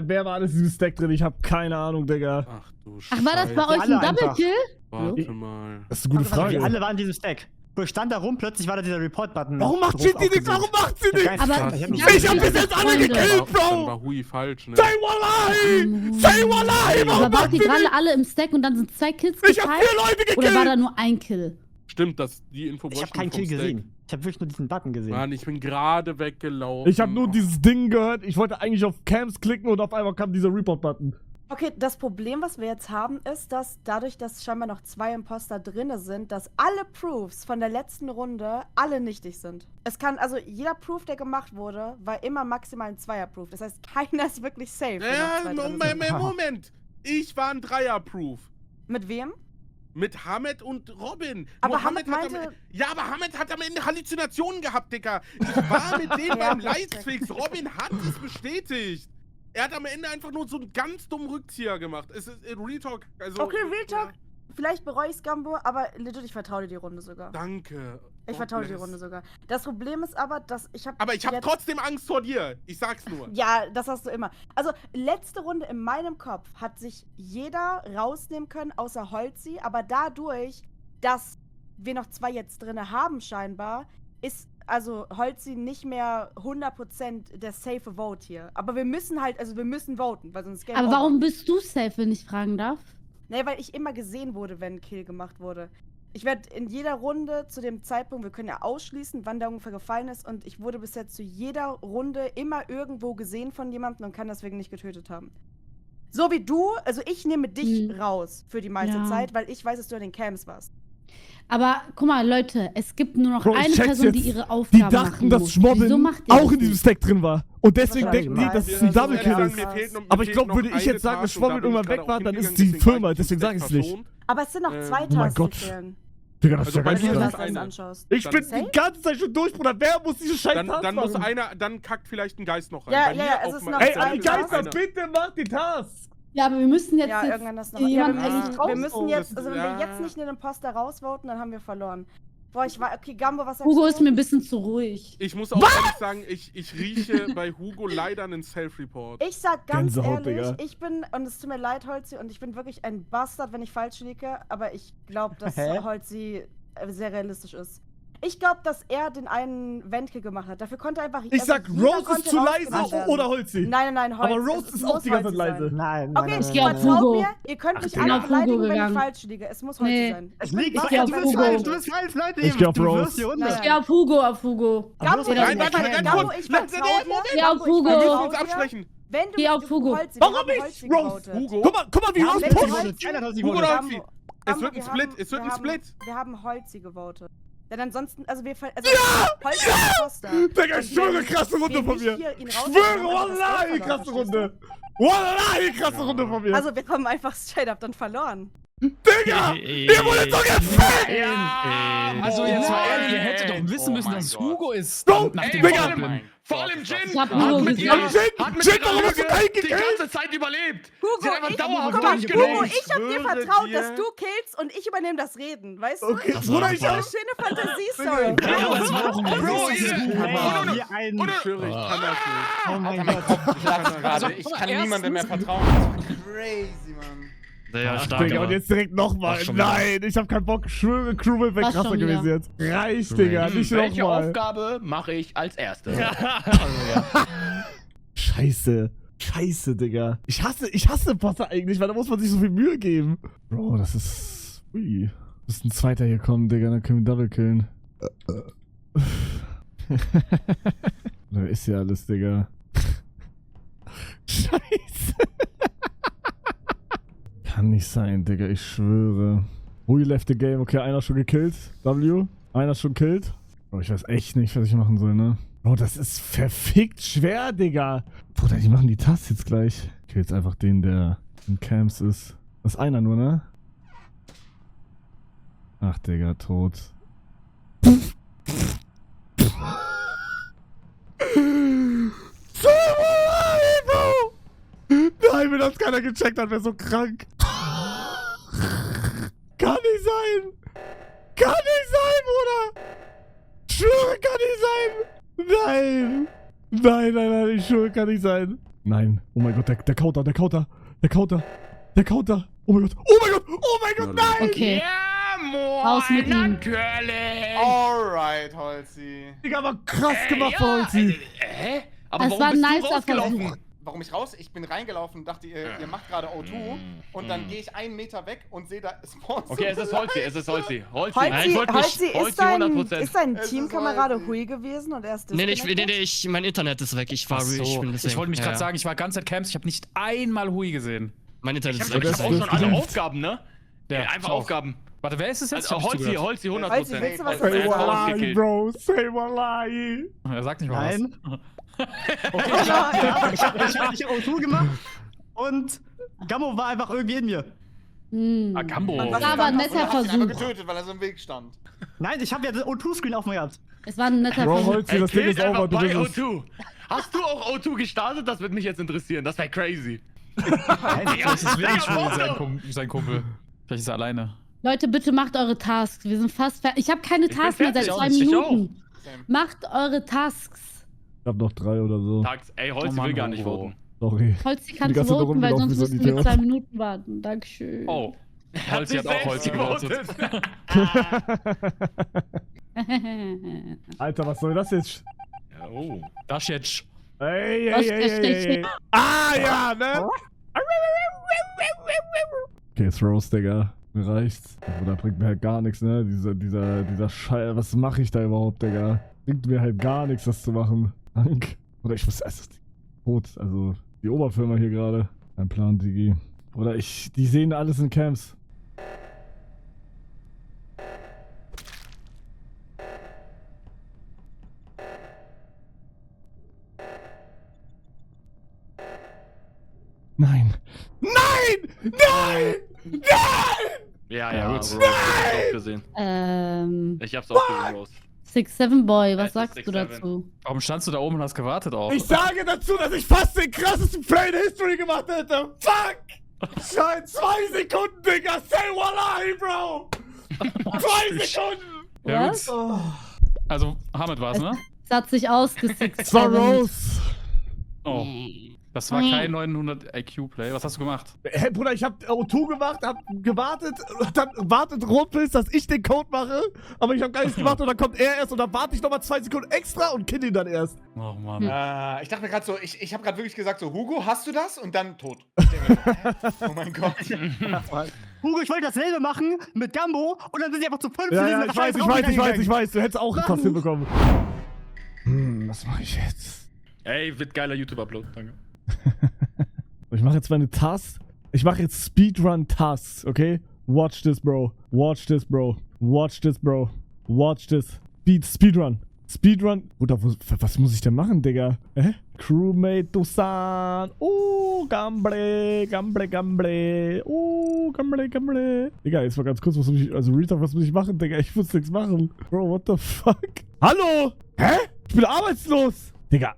wer war alles in diesem Stack drin? Ich hab keine Ahnung, Digga. Ach du Ach, war das bei euch alle ein Double einfach. Kill? Warte mal. Das ist eine gute Also, Frage. alle waren in diesem Stack. Ich stand da rum, plötzlich war da dieser Report-Button. Warum macht Ruf Shindy nichts? aufgesetzt. Warum macht sie Ich hab nichts? gar Aber nicht- Ich Ich hab bis jetzt alle Freunde. gekillt, Dann Bro! war Hui falsch, ne? Say Wallahi! Say Wallahi! Warum Aber wart macht ihr sie gerade nichts? alle im Stack und dann sind 2 Kills Ich hab geteilt? 4 Leute Oder war gekillt! da nur ein Kill? Stimmt, die Info Ich hab bräuchten keinen vom Kill Stack. gesehen. Ich hab wirklich nur diesen Button gesehen. Mann, ich bin gerade weggelaufen. Ich hab nur dieses Ding gehört. Ich wollte eigentlich auf Camps klicken und auf einmal kam dieser Report-Button. Okay, das Problem, was wir jetzt haben, ist, dass dadurch, dass scheinbar noch 2 Imposter drinne sind, dass alle Proofs von der letzten Runde alle nichtig sind. Es kann, also jeder Proof, der gemacht wurde, war immer maximal ein Zweier-Proof. Das heißt, keiner ist wirklich safe. wenn noch Ja, zwei drin Moment, sind. Moment. Ich war ein Dreier-Proof. Mit wem? Mit Hamed und Robin. Aber Nur Hamed hat meinte- ja, aber Hamed hat am Ende Halluzinationen gehabt, Digga. Ich war mit denen Ja, beim Lightfix. Robin hat es bestätigt. Er hat am Ende einfach nur so einen ganz dummen Rückzieher gemacht. Es ist Real Talk. Also, Okay, Real Talk. Vielleicht bereue ich es, Gambo, aber legit, ich vertraue dir die Runde sogar. Danke. Ich God vertraue dir die bless. Runde sogar. Das Problem ist aber, dass ich habe. Aber ich habe trotzdem Angst vor dir. Ich sag's nur. Ja, das hast du immer. Also, letzte Runde in meinem Kopf hat sich jeder rausnehmen können, außer Holzi. Aber dadurch, dass wir noch 2 jetzt drin haben, scheinbar, ist also Holzi nicht mehr 100% der safe Vote hier. Aber wir müssen halt, also wir müssen voten, weil sonst Game Aber over. warum bist du safe, wenn ich fragen darf? Nee, weil ich immer gesehen wurde, wenn ein Kill gemacht wurde. Ich werde in jeder Runde zu dem Zeitpunkt, wir können ja ausschließen, wann der ungefähr gefallen ist, und ich wurde bisher zu jeder Runde immer irgendwo gesehen von jemandem und kann deswegen nicht getötet haben. So wie du, also ich nehme dich raus für die meiste Ja. Zeit, weil ich weiß, dass du in den Camps warst. Aber guck mal, Leute, es gibt nur noch Bro, ich eine check's Person, jetzt. die ihre Die Aufgabe dachten, machen dass muss. Schmobbin Wieso macht ihr auch das in diesem nicht? Stack drin war. Und deswegen Das denken die, war dass es gemein. ein Double Kill Ja, ist. mir fehlt noch- mir Aber ich fehlt glaube, noch würde ich eine jetzt sagen, dass Task und da Schmobbin bin ich irgendwann gerade weg war, auch dann ist hingegangen, die deswegen war Firma. ich Deswegen vom sage ich es Stack nicht. verschont. Aber es sind noch 2 mein Tasks, Gott. die fehlen. Digga, das ist ja Also bei ganz mir Wenn du ist das eine. alles anschaust. Ich bin Safe? die ganze Zeit schon durch, Bruder. Wer muss diese scheiß Task Dann muss machen? einer, dann kackt vielleicht ein Geist noch rein. Ja, Bei ja, mir es auf ist mein- noch Ey, zwei aber die Geister, einer. bitte mach die Task! Ja, aber wir müssen jetzt, Ja, jetzt irgendwann das noch. jemanden Ja, eigentlich wir müssen jetzt, also wenn Ja. wir jetzt nicht den Imposter rausvoten, dann haben wir verloren. Boah, ich war, okay, Gambo, was sagst Hugo du? ist mir ein bisschen zu ruhig. Ich muss auch ehrlich sagen, ich rieche bei Hugo leider einen Self-Report. Ich sag ganz Gänsehaut, ehrlich, Digga. ich bin, und es tut mir leid, Holzi, und ich bin wirklich ein Bastard, wenn ich falsch liege, aber ich glaube, dass Hä? Holzi sehr realistisch ist. Ich glaube, dass er den einen Wendke gemacht hat. Dafür konnte einfach Ich sag, jeder Rose ist konnte zu rausgemacht leise werden. oder Holzi? Nein, Holzi. Aber Rose Es ist auch muss die ganze Zeit Holzi leise. sein. Nein, Okay, Ich geh auf vertraut Hugo. mir, ihr könnt mich Digga. alle Ich geh auf beleidigen, Hugo wenn ich gegangen. falsch liege. Es muss Holzi Nee. sein. Ich lieg, Ich geh auf du bist Hugo. falsch, du bist falsch, Leute. Ich geh auf du Rose. wirst die Runde. Ich geh auf Hugo. Gambo, Nein, nein, Gambo, nein, Gambo, ich vertrau dir. Geh auf Gambo, Hugo. ich Wir vertrau müssen uns dir. absprechen. Wenn du Geh auf Hugo. Holzi, wir Warum haben nicht? Holzi Rose, gewotet. Hugo? Guck mal, wie Rose Wenn pusht! Holzi- Keiner hat sie Hugo gewonnen. oder Holzi? Es Gambo, wird ein Split, es wird ein Split. Wir haben Holzi gewotet. Denn ansonsten, also wir Holzi ist Imposter. Digga, ich Und schwöre, wenn krasse Runde wir von nicht mir. hier ihn Ich rausnehmen, schwöre, dann haben wir das Wallahi, Spiel krasse verloren, Runde. Wallahi, krasse Runde von mir. Also wir haben einfach straight up dann verloren. Digga, ihr wurdet so gefickt! Ja! Also jetzt mal ehrlich, ihr hättet Moment. doch wissen Oh müssen, mein dass Gott. Hugo ist. Bro, nach Ey, dem Digga. Goblin. Vor allem Jin Ich hab hat Hugo mit gesehen. ihrer, Jin, hat mit Jin, ihrer warum hast du Lüge keinen die gekillt? ganze Zeit überlebt. Hugo, Sie hat einfach ich, dauerhaft guck mal, durchgenommen. Hugo, ich hab dir schwöre vertraut, dir- dass du killst und ich übernehme das Reden, weißt du? Okay, Das Bruder, war ich Das hab... ist eine schöne Fantasiestory. Ja, das war auch ein Bro, großes ihr- Hugo Ey, war. und- Wie ein... und- Ich schwöre, ich kann das nicht. Oh mein Alter, Gott. mein Kopf platzt gerade. Also, Ich guck mal, kann niemandem mehr erstens- vertrauen. Das ist crazy, Mann. Ja, Ach, stark, Digga, aber- und jetzt direkt nochmal. Ach, schon wieder. Nein, ich hab keinen Bock. Schwöre, Crewman wäre Was krasser schon gewesen wieder? jetzt. Reicht, Digga, nicht Welche nochmal. Aufgabe mache ich als erste? Scheiße. Scheiße, Digga. Ich hasse Potter eigentlich, weil da muss man sich so viel Mühe geben. Bro, das ist... Ui. Muss ein Zweiter hier kommen, Digga, dann können wir Double killen. Da ist ja alles, Digga. Scheiße. Kann nicht sein, Digga, ich schwöre. Who left the game? Okay, einer schon gekillt. W. Einer schon killt. Bro, ich weiß echt nicht, was ich machen soll, ne? Bro, das ist verfickt schwer, Digga. Bruder, die machen die Tasks jetzt gleich. Ich kill jetzt einfach den, der in Camps ist. Das ist einer nur, ne? Ach, Digga, tot. Nein, wenn das keiner gecheckt hat, wäre so krank. Kann nicht sein. Kann nicht sein, Bruder. Schwöre, kann nicht sein. Nein. Nein, ich schwöre, kann nicht sein. Nein. Oh mein Gott, der Counter. Oh mein Gott, nein. Okay. Ja, moin, Raus mit ihm. natürlich. Alright, Holzi. Digga, aber krass gemacht von ja, Holzi. hä? Aber Das warum war ein bist du nicer rausgelaufen? Versuch. Warum ich raus? Ich bin reingelaufen und dachte, ihr macht gerade O2 und dann gehe ich 1 Meter weg und sehe da Spawns. Okay, es ist Holzi, es ist Holzi. Holzi. Nein, ich wollte Holzi Holzi ist dein 100%. Teamkamerade Holzi. Hui gewesen und er ist Nee, disconnected? mein Internet ist weg. Ich war Ach so, ich bin deswegen. ich wollte mich ja, gerade ja. sagen, ich war ganz Zeit Camps, ich habe nicht einmal Hui gesehen. Mein Internet Ich ist hab weg. das auch ist schon alle stimmt. Aufgaben, ne? Ja, Einfach ich auch. Aufgaben. Warte, wer ist es jetzt? Also Ich hab nicht Holzi, zugehört. Holzi 100%. Holzi, willst du was Er Say ist wallahi, rausgekillt. Bro. Say wallahi. Er sagt nicht mal Nein. okay, Ich hab O2 gemacht und Gammo war einfach irgendwie in mir. Hm. was. Gambo. Und Das war aber ein Und netter dann hab ich ihn einfach Versuch. getötet, weil er so im Weg stand. Nein, ich habe ja den O2-Screen auf mir gehabt. Es war ein netter Bro, Versuch. Holzi, Ey, das Ding killt ist over. einfach Du bei bist es. O2. Hast du auch O2 gestartet? Das würde mich jetzt interessieren. Das wäre crazy. Vielleicht ist Willen schon Digga, sein Kumpel. Vielleicht ist er alleine. Leute, bitte macht eure Tasks. Wir sind fast fertig. Ich habe keine bin Tasks mehr seit fertig. 2 Ich Minuten. Same. Macht eure Tasks. Ich hab noch 3 oder so. Tags, ey, Holzi Oh Mann, will gar nicht Hugo. voten. Sorry. Holzi Die kannst ganze du Zeit voten, weil rumgelaufen sonst wie so müssten ein wir Idiot. 2 Minuten warten. Dankeschön. Oh. Er Holzi hat auch Holzi gewotet. Alter, was soll das jetzt? Ja, oh. Das jetzt. Ey, Was ey, ey, ist ey, ey. Ah, ja, ne? Okay, Throws, Digga. Mir reicht's. Oder bringt mir halt gar nichts, ne? Dieser Scheiß. Was mache ich da überhaupt, Digga? Bringt mir halt gar nichts, das zu machen. Dank. Oder ich muss. Also, tot. Also, die Oberfirma hier gerade. Ein Plan, Digi. Oder die sehen alles in Camps. Nein! Nein! Nein! Nein! Ja, gut. Rose. Ich hab's auch gesehen. Ich hab's auch gesehen, Rose. 6-7 Boy, was Es ist sagst du 6-7. dazu? Warum standst du da oben und hast gewartet auch? Ich sage dazu, dass ich fast den krassesten Play in History gemacht hätte. Fuck! Schein 2 Sekunden, Digga. Say wallahi, Bro. 2 Sekunden. Ja, Was? gut. Also, Hamid war's, ne? Es hat sich ausgesickt. Das war Rose. Oh. Das war kein 900 IQ-Play. Was hast du gemacht? Hey, Bruder, ich hab O2 gemacht, hab gewartet, dann wartet Rotpilz, dass ich den Code mache, aber ich hab gar nichts gemacht und dann kommt er erst und dann warte ich nochmal 2 Sekunden extra und kill ihn dann erst. Oh Mann. Ich dachte mir gerade so, ich habe gerade wirklich gesagt so, Hugo, hast du das? Und dann tot. Ich denke mir, hä? Oh mein Gott. Hugo, ich wollte dasselbe machen mit Gambo und dann sind sie einfach zu 5 Ja, ich weiß, du hättest auch fast hinbekommen. Was mache ich jetzt? Ey, wird geiler YouTube-Upload, danke. Ich mache jetzt meine Tasks. Ich mache jetzt Speedrun-Tasks, okay? Watch this, bro. Watch this, bro. Watch this, bro. Watch this. Speedrun. Speedrun. Bruder, was muss ich denn machen, Digga? Crewmate Dusan. Oh, Gamble. Oh, Gamble. Digga, jetzt mal ganz kurz, was muss ich machen, Digga? Ich muss nichts machen. Bro, what the fuck? Hallo? Hä? Ich bin arbeitslos. Digga.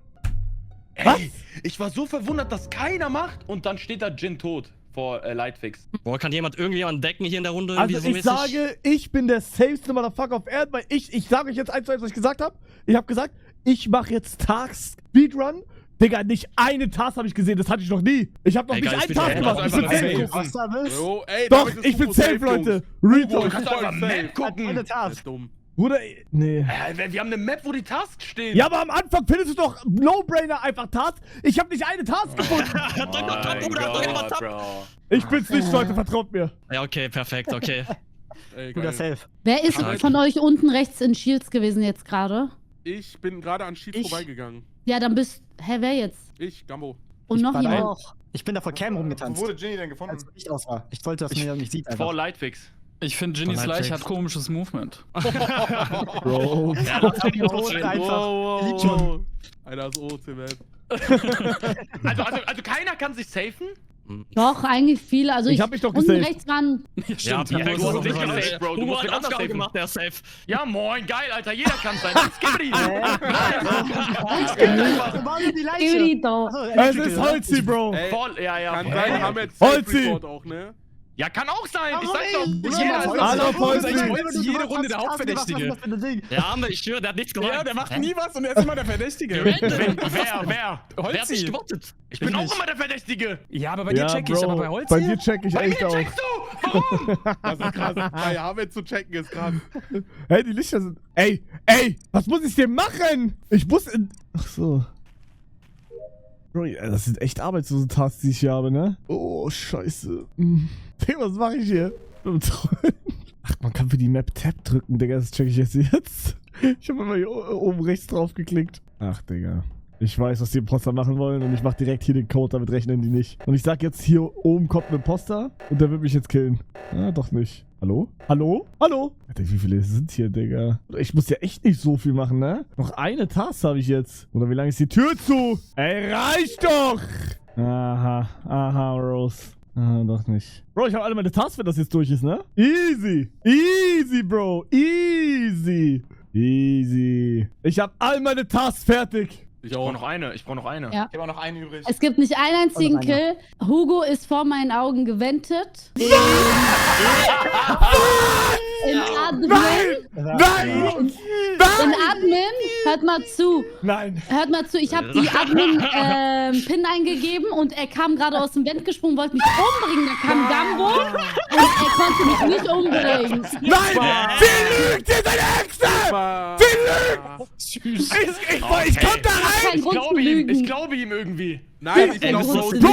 Was? Ey, ich war so verwundert, dass keiner macht und dann steht da Jin tot vor Lightfix. Boah, kann irgendjemanden decken hier in der Runde? Also irgendwie ich so mäßig? sage, ich bin der safeste Motherfucker auf Erden, weil ich sage euch jetzt eins, was ich gesagt habe. Ich habe gesagt, ich mache jetzt Tags Speedrun. Digga, nicht eine Task habe ich gesehen, das hatte ich noch nie. Ich habe noch nicht einen Task gemacht. Ich bin safe. Was da bist? Jo, ey, Doch, damit ist ich bin Hugo safe, Leute. Jungs. Real Hugo, talk. kannst einfach Map gucken. Eine Das Task. ist dumm. Bruder, nee. Wir haben eine Map, wo die Tasks stehen. Ja, aber am Anfang findest du doch No-Brainer einfach Task. Ich habe nicht eine Task gefunden. Drück doch Tab, Bruder, drück doch Tab. Bro. Ich bin's nicht, Leute, vertraut mir. Ja, okay, perfekt, okay. Ey, Guter geil. Safe. Wer ist Stark. von euch unten rechts in Shields gewesen jetzt gerade? Ich bin gerade an Sheet Ich? vorbeigegangen. Ja, dann wer jetzt? Ich, Gambo. Und noch War da jemand? auch. Ich bin da vor Cam rumgetanzt. Wo wurde Ginny denn gefunden? Als ich aus war. Ich wollte, dass man nicht sieht. Vor Einfach. Lightfix. Ich finde, Ginnys Von Leiche Lightfix. hat komisches Movement. Bro. Ja, lass mich nicht tot stehen. Einfach. Liebt schon. Einer ist OC, man. Also keiner kann sich safen? Doch, eigentlich viele. Also Ich hab mich doch unten gesaved. rechts waren. Ja, Stimmt, perfekt. du hast dich Hugo gesaved, Bro. Du musst hat den anders Aufgabe safen. gemacht, der ist safe. Ja, moin, geil, Alter. Jeder kann sein. Skibidi. Wo war denn die Leiche? Irrito. Achso, Es ist Holzi, Bro. Ey, Voll, ja. kann voll. sein, wir haben jetzt Holzi. Self-Report auch, ne? Ja, kann auch sein. Ich sag Warum doch. nicht? Jeder Ja, ist Hallo, Holzi. Jede Runde der Hauptverdächtige. Was ist das für ein Ding? Ja, haben wir, ich schwöre, der hat nichts gemacht. Ja, der macht nie was und er ist immer der Verdächtige. Wer? Wer hat mich gewotet? Ich bin auch immer der Verdächtige. Ja, aber bei dir check ich, aber bei Holz Bei dir check ich Bei echt mir auch. checkst du. Warum? Das ist krass. Bei Hamid zu checken ist krass. Hey, die Lichter sind... Ey, was muss ich denn machen? Ich muss in... Ach so. Bro, ja, das sind echt arbeitslose Tasks, die ich hier habe, ne? Oh, scheiße. Digga, was mache ich hier? Ach, man kann für die Map Tab drücken, Digga, das check ich jetzt. Ich habe immer hier oben rechts drauf geklickt. Ach, Digga. Ich weiß, was die Imposter machen wollen und ich mach direkt hier den Code, damit rechnen die nicht. Und ich sag jetzt, hier oben kommt ein Imposter und der wird mich jetzt killen. Ah, doch nicht. Hallo? Hallo? Hallo? Alter, wie viele sind hier, Digga? Ich muss ja echt nicht so viel machen, ne? Noch eine Task habe ich jetzt. Oder wie lange ist die Tür zu? Ey, reicht doch! Aha, Rose. Ah, doch nicht. Bro, ich habe alle meine Tasks, wenn das jetzt durch ist, ne? Easy. Easy, Bro. Easy. Ich habe all meine Tasks fertig. Ich Ich brauche auch. noch eine. Ich habe auch noch einen übrig. Es gibt nicht einen einzigen Und einer. Kill. Hugo ist vor meinen Augen gewendet. In Admin. Nein! In Admin. Hört mal zu. Nein! Hört mal zu. Ich habe die Admin-Pin eingegeben und er kam gerade aus dem Vent gesprungen, wollte mich umbringen. Da kam Gambo und er konnte mich nicht umbringen. Nein! Sie lügt! Ihr seid Hexe! Sie lügt! Ich komm da rein! Kein Ich Grund zu glaube ihm. lügen. Ich glaube ihm irgendwie. Nein, ich Ey, glaube Bro, Rose. Bro,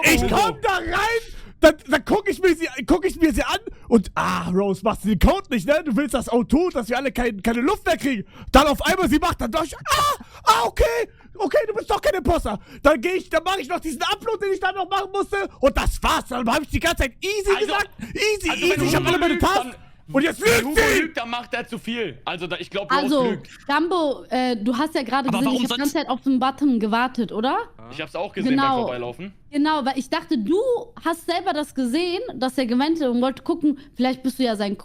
Ich ich komm da rein, dann guck ich mir sie an und Rose, machst du den Code nicht, ne? Du willst das O2, dass wir alle keine Luft mehr kriegen. Dann auf einmal sie macht dann durch. Okay, du bist doch kein Imposter. Dann mache ich noch diesen Upload, den ich dann noch machen musste und das war's. Dann habe ich die ganze Zeit easy gesagt. Easy, wenn ich habe alle meine lügst, Tasks. Und jetzt Wenn lügt Hugo sie! lügt, dann macht er zu viel. Also, ich glaube, Rose Also, lügt. Gambo, du hast ja gerade Aber gesehen, warum ich habe die ganze sonst- Zeit auf den Button gewartet, oder? Ich hab's auch gesehen Genau. beim Vorbeilaufen. Genau, weil ich dachte, du hast selber das gesehen, dass er gewendet und wollte gucken, vielleicht bist du ja sein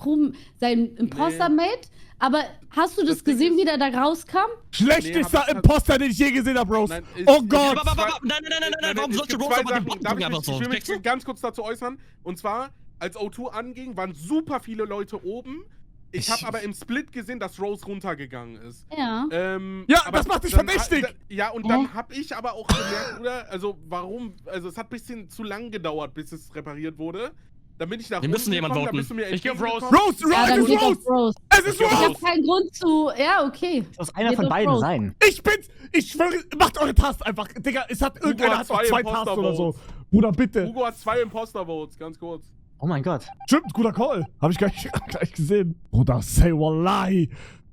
Imposter-Mate. Aber hast du das Das Ding gesehen, ist- wie der da rauskam? Schlechtester hab ich- Imposter, den ich je gesehen habe, Rose. Nein, Oh ich- Gott! Nein, warum es sollte gibt Rose zwei aber den Sachen. Button Darf drücken einfach ich so? will Checkst du? mich ganz kurz dazu äußern. Und zwar, als O2 anging, waren super viele Leute oben. Ich habe aber im Split gesehen, dass Rose runtergegangen ist. Ja. Ja, aber das macht dich dann- verdächtig. Ja, und dann habe ich aber auch gemerkt, Bruder, also warum, also es hat ein bisschen zu lang gedauert, bis es repariert wurde. Dann bin ich nach Wir müssen jemanden gekommen, dann voten. bist du mir Ich geh auf Rose. entgegengekommen. Rose, Ja, dann es geht ist auf Rose! Rose. Es ist Ich Ich Rose! habe keinen Grund zu. Ja, okay. Das muss einer Geht von auf beiden Rose. sein. Ich bin's! Ich schwöre, macht eure Tasten einfach. Digga, es hat irgendeiner hat hat noch zwei 2 Tasten oder so. Imposter-Votes. Bruder, bitte. Hugo hat 2 Imposter-Votes, ganz kurz. Oh mein Gott. Stimmt, guter Call. Hab ich gleich gesehen. Bruder, say wallahi.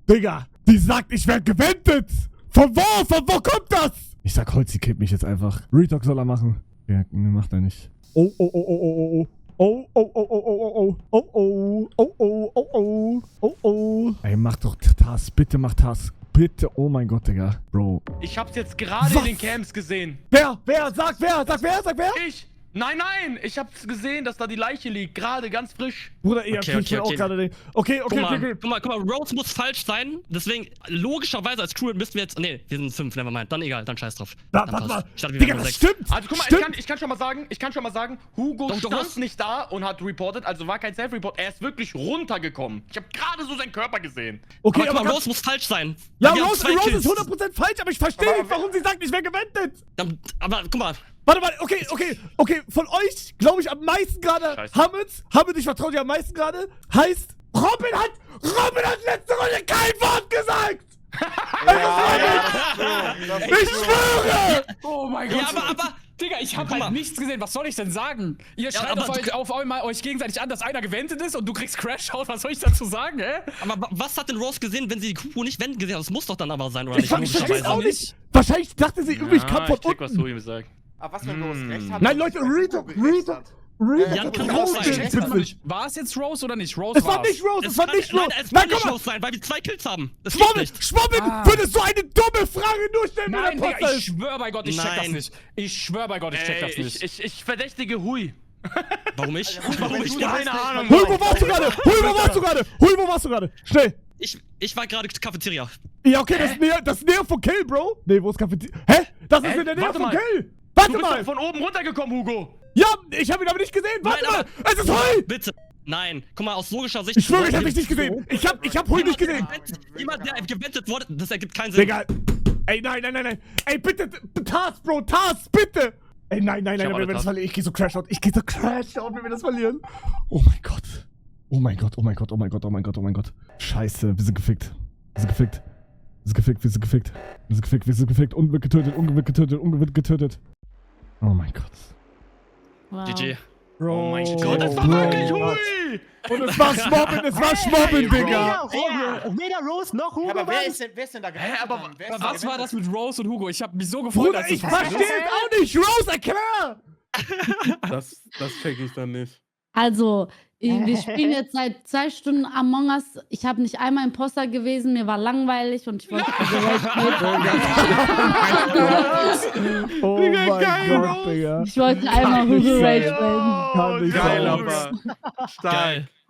Digga, die sagt, ich werde gewendet. Von wo? Von wo kommt das? Ich sag, Holzi killt mich jetzt einfach. Retalk soll er machen. Ja, ne, macht er nicht. Oh, oh, oh, oh, oh, oh. Oh, oh, oh, oh, oh, oh, oh, oh, oh, oh, oh, oh, oh, oh. Ey, mach doch Task. Bitte mach Task. Bitte. Oh mein Gott, Digga. Bro. Ich hab's jetzt gerade Was? in den Camps gesehen. Wer? Wer? Sag wer? Sag wer? Sag wer? Ich? Nein, ich hab's gesehen, dass da die Leiche liegt. Gerade, ganz frisch. Bruder, ich bin auch gerade den. Okay, Guck mal, Rose muss falsch sein. Deswegen, logischerweise als Crew müssten wir jetzt. Nee, wir sind 5, nevermind. Dann egal, dann scheiß drauf. Warte Dann mal. passt. Statt wir Digga, wären nur das 6. stimmt. Also guck mal, stimmt. ich kann schon mal sagen, Hugo Doch, stand was? nicht da und hat reported, also war kein Self-Report. Er ist wirklich runtergekommen. Ich habe gerade so seinen Körper gesehen. Okay, Aber guck mal, ganz- Rose muss falsch sein. Ja, Weil wir haben Rose, 2 Rose Kills. ist 100% falsch, aber ich verstehe Aber- nicht, warum sie sagt, ich wäre gewendet. Aber guck mal, Warte mal, okay, von euch glaube ich am meisten gerade, Scheiße. Hamid, ich vertraue dir am meisten gerade, heißt, Robin hat letzte Runde kein Wort gesagt. Ich schwöre. Oh mein Gott. Ja, aber Digga, ich hab Guck mal. halt nichts gesehen. Was soll ich denn sagen? Ihr schreit aber auf einmal euch gegenseitig an, dass einer gewendet ist und du kriegst Crash-Out. Was soll ich dazu sagen, Aber was hat denn Rose gesehen, wenn sie die Kuh nicht wenden gesehen hat? Das muss doch dann aber sein, oder Ich verstehe es auch nicht. Wahrscheinlich dachte sie irgendwie, ich kam von check, was unten. du ihm sagst. Aber was, wenn Rose recht hat? Nein, und Leute, sich bei Retalk, Hugo gerecht Retalk. hat? Ja, kann auch Rose sein. ist witzig. War es jetzt Rose oder nicht? Rose Es war war's. nicht Rose, es Es war kann, nicht Rose. nein, es Nein, kann nicht guck mal. Rose sein, weil wir 2 Kills haben. Das geht Schwabbel, nicht. Schwabbel, würde so eine dumme Frage nur stellen, wenn Nein, er Digga, Imposter ich ist. schwör bei Gott, ich check das Nein. nicht. Ich schwör bei Gott, ich check das nicht. Ich verdächtige Hui. Warum ich? Also, Warum ich? Keine Ahnung. Hui, wo warst du gerade? Hui, wo warst du gerade? Schnell. Ich war gerade Cafeteria. Ja, okay, das ist näher von Kill, Bro. Nee, wo ist Cafeteria? Hä? Das ist Hä? in der Nähe Warte von mal. Kill. Du Warte bist mal. doch von oben runtergekommen, Hugo. Ja, ich habe ihn aber nicht gesehen. Warte Nein, mal. aber- Es ist Hui. Bitte. Nein. Guck mal, aus logischer Sicht. Ich schwöre, ich habe dich nicht gesehen. Ich hab Hui nicht gesehen. Jemand, der gewendet wurde, das ergibt keinen Sinn. Digga. Ey, nein. Ey, bitte. Task, Bro. Task, bitte. Ey, nein, hab wenn wir alle das Task. verlieren. Ich geh so Crash-Out, wenn wir das verlieren. Oh mein Gott. Oh mein Gott. Scheiße, wir sind gefickt. Ungewinnt getötet. Oh mein Gott. Wow. GG. Oh mein Bro, Gott, das war Bro. wirklich Hui. Und es war Schmobbin, Digga. Weder Rose noch Hugo. Ja, aber Mann. wer ist denn da gewendet? aber worden? Wer ist Aber da was war das gewendet? mit Rose und Hugo? Ich hab mich so gefreut, Bruder, als ich das verstehe passiert es auch nicht. Rose, erklär. Das check ich dann nicht. Also, wir spielen jetzt seit 2 Stunden Among Us. Ich habe nicht einmal Imposter gewesen, mir war langweilig und ich wollte Oh mein Gott, Digga. Ich wollte einmal Hugo Rage melden. Kann nicht Geil, sein. aber stark. Geil.